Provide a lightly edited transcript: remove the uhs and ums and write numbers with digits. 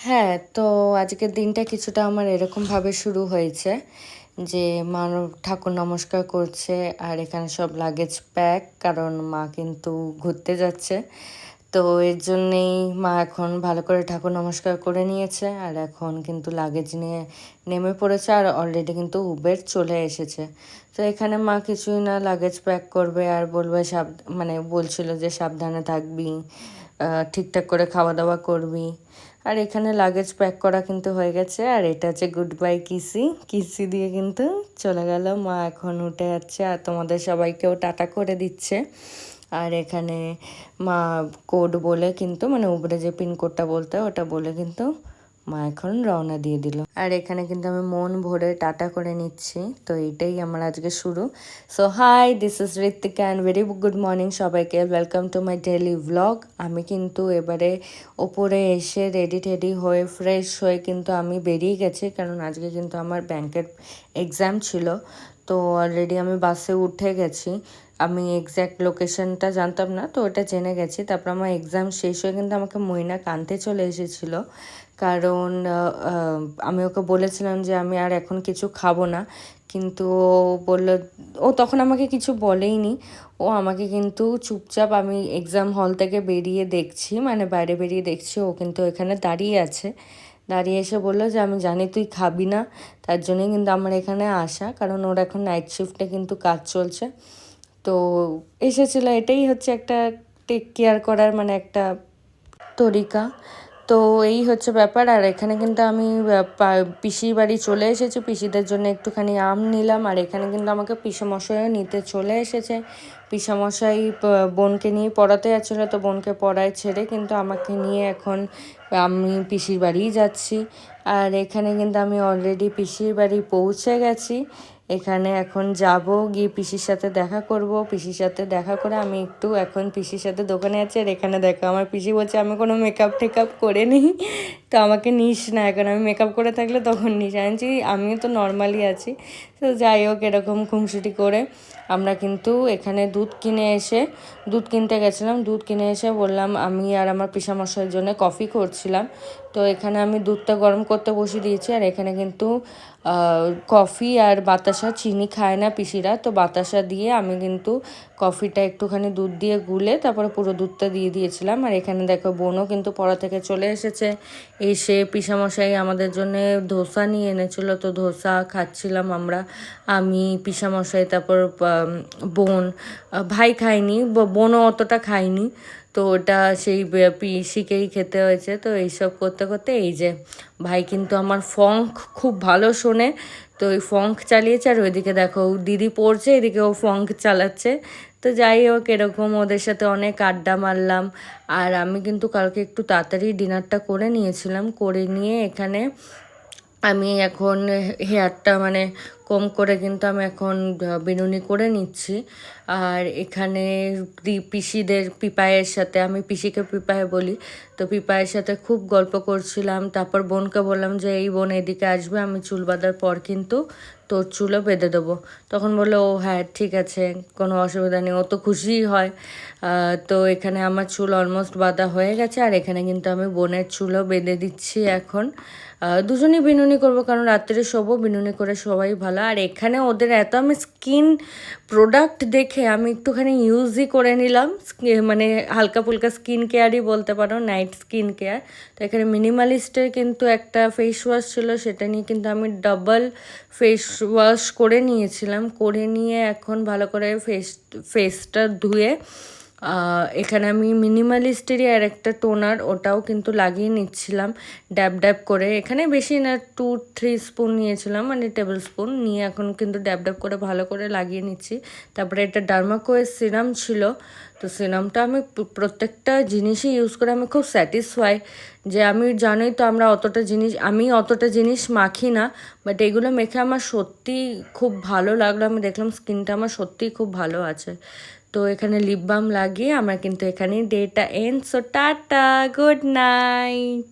হ্যাঁ, তো আজকের দিনটা কিছুটা আমার এরকমভাবে শুরু হয়েছে যে মা ঠাকুর নমস্কার করছে আর এখানে সব লাগেজ প্যাক, কারণ মা কিন্তু ঘুরতে যাচ্ছে। তো এর জন্যেই মা এখন ভালো করে ঠাকুর নমস্কার করে নিয়েছে আর এখন কিন্তু লাগেজ নিয়ে নেমে পড়েছে আর অলরেডি কিন্তু উবের চলে এসেছে। তো এখানে মা কিছুই না, লাগেজ প্যাক করবে আর বলবে মানে বলছিল যে সাবধানে থাকবি, ঠিকঠাক করে খাওয়া দাওয়া করবি। আর এখানে লাগেজ প্যাক করা কিন্তু হয়ে গেছে আর এটা হচ্ছে গুড বাই কিসি, কিসি দিয়ে কিন্তু চলে গেল। মা এখন উঠে যাচ্ছে আর তোমাদের সবাইকেও টাটা করে দিচ্ছে। আর এখানে মা কোড বলে কিন্তু, মানে উবরে যে পিনকোডটা বলতে হয় ওটা বলে কিন্তু মা এখন রওনা দিয়ে দিল। আর এখানে কিন্তু আমি মন ভরে টাটা করে নিচ্ছি। তো এইটাই আমার আজকে শুরু। So hi, this is Ritwika and very good morning সবাইকে। Welcome to my daily vlog. আমি কিন্তু এবারে ওপরে এসে রেডি টেডি হয়ে ফ্রেশ হয়ে কিন্তু আমি বেরিয়ে গেছি, কারণ আজকে কিন্তু আমার ব্যাংকের এক্সাম ছিল। তো অলরেডি আমি বাসে উঠে গেছি। আমি এক্স্যাক্ট লোকেশনটা জানতাম না, তো ওটা জেনে গেছি। তারপর আমার এক্সাম শেষ হয়ে কিন্তু আমাকে মইনাক আনতে চলে এসেছিলো, কারণ আমি ওকে বলেছিলাম যে আমি আর এখন কিছু খাবো না, কিন্তু ও বললো, ও তখন আমাকে কিছু বলেইনি। ও আমাকে কিন্তু চুপচাপ, আমি এক্সাম হল থেকে বেরিয়ে দেখছি, মানে বাইরে বেরিয়ে দেখছি, ও কিন্তু এখানে দাঁড়িয়ে আছে। দাঁড়িয়ে এসে বললো যে আমি জানি তুই খাবি না, তার জন্যই কিন্তু আমার এখানে আসা, কারণ ওর এখন নাইট শিফটে কিন্তু কাজ চলছে। তো এসেছিলো, এটাই হচ্ছে একটা টেক কেয়ার করার মানে একটা তরিকা। তো এই হচ্ছে ব্যাপার। আর এখানে কিন্তু আমি পিসির বাড়ি চলে এসেছি, পিসিদের জন্য একটুখানি আম নিলাম। আর এখানে কিন্তু আমাকে পিসেমশাইও নিতে চলে এসেছে। পিসেমশাই বোনকে নিয়ে পড়াতে যাচ্ছিলো, তো বোনকে পড়ায় ছেড়ে কিন্তু আমাকে নিয়ে এখন আমি পিসির বাড়িই যাচ্ছি। আর এখানে কিন্তু আমি অলরেডি পিসির বাড়ি পৌঁছে গেছি। এখানে এখন যাব, গিয়ে পিসির সাথে দেখা করব। পিসির সাথে দেখা করে আমি একটু এখন পিসির সাথে দোকানে আছি। আর এখানে দেখো আমার পিসি বলছে আমি কোনো মেকআপ টেকআপ করে নিই, তো আমাকে নিস না এখন, আমি মেকআপ করে থাকলে তখন নিস। আমিও তো নর্মালি আছি। তো যাই হোক, এরকম খুনসুটি করে আমরা কিন্তু এখানে দুধ কিনতে গেছিলাম। দুধ কিনে এসে বললাম, আমি আর আমার পিসামশাইয়ের জন্য কফি করছিলাম। তো এখানে আমি দুধটা গরম করতে বসিয়ে দিয়েছি। আর এখানে কিন্তু কফি আর বাতাসা, চিনি খায় না পিসিরা, তো বাতাসা দিয়ে আমি কিন্তু কফিটা একটুখানি দুধ দিয়ে গুলে তারপরে পুরো দুধটা দিয়ে দিয়েছিলাম। আর এখানে দেখো বোনও কিন্তু পড়া থেকে চলে এসেছে। এসে পিসামশাই আমাদের জন্য ধোসা নিয়ে এনেছিলো, তো ধোসা খাচ্ছিলাম আমরা, আমি পিসামশাই তারপর বোন। ভাই খায়নি, বোনও অতটা খায়নি, তো ওটা সেই পিসিকেই খেতে হয়েছে। তো এইসব করতে করতে এই যে ভাই কিন্তু আমার ফঙ্ক খুব ভালো শোনে, তো ওই ফঙ্ক চালিয়েছে। আর ওইদিকে দেখো দিদি পড়ছে, এদিকে ও ফঙ্ক চালাচ্ছে। তো যাই হোক, এরকম ওদের সাথে অনেক আড্ডা মারলাম। আর আমি কিন্তু কালকে একটু তাড়াতাড়ি ডিনারটা করে নিয়েছিলাম, করে নিয়ে এখানে আমি এখন হেয়ারটা মানে কম করে কিন্তু আমি এখন বিনুনি করে নিচ্ছি। আর এখানে পিসিদের পিপায়ের সাথে, আমি পিসিকে পিপায়ে বলি, তো পিপায়ের সাথে খুব গল্প করছিলাম। তারপর বোনকে বললাম যে এই বোন এদিকে আসবে, আমি চুল বাঁধার পর কিন্তু তোর চুলও বেঁধে দেবো। তখন বললো ও হ্যাঁ ঠিক আছে, কোনো অসুবিধা নেই, ও তো খুশিই হয়। তো এখানে আমার চুল অলমোস্ট বাঁধা হয়ে গেছে। আর এখানে কিন্তু আমি বোনের চুলও বেঁধে দিচ্ছি এখন। দুজনেই বিনুনি করবো, কারণ রাত্রে শোবো, বিনুনি করে সবাই ভালো। আর এখানে ওদের এত আমি স্কিন প্রোডাক্ট দেখে আমি একটুখানি ইউজই করে নিলাম, মানে হালকা ফুলকা স্কিন কেয়ারই বলতে পারো, নাইট স্কিন কেয়ার। তো এখানে মিনিমালিস্টের কিন্তু একটা ফেস ওয়াশ ছিল, সেটা নিয়ে কিন্তু আমি ডাবল ফেস ওয়াশ করে নিয়েছিলাম। করে নিয়ে এখন ভালো করে ফেসটা ধুয়ে এখানে আমি মিনিমালিস্টেরই আর একটা টোনার, ওটাও কিন্তু লাগিয়ে নিচ্ছিলাম ড্যাব ড্যাব করে। এখানে বেশি না, 2-3 স্পুন নিয়েছিলাম, মানে টেবিল স্পুন নিয়ে এখন কিন্তু ড্যাব ড্যাব করে ভালো করে লাগিয়ে নিচ্ছি। তারপরে এটা ডার্মাকোয়ের সিরাম ছিল, তো সিরামটা আমি প্রত্যেকটা জিনিসই ইউজ করে আমি খুব স্যাটিসফাই। যে আমি জানোই তো আমি অতটা জিনিস মাখি না, বাট এগুলো মেখে আমার সত্যি খুব ভালো লাগলো। আমি দেখলাম স্কিনটা আমার সত্যিই খুব ভালো আছে। তো এখানে লিপ বাম লাগিয়ে আমার কিন্তু এখানেই data end. So tata, good night.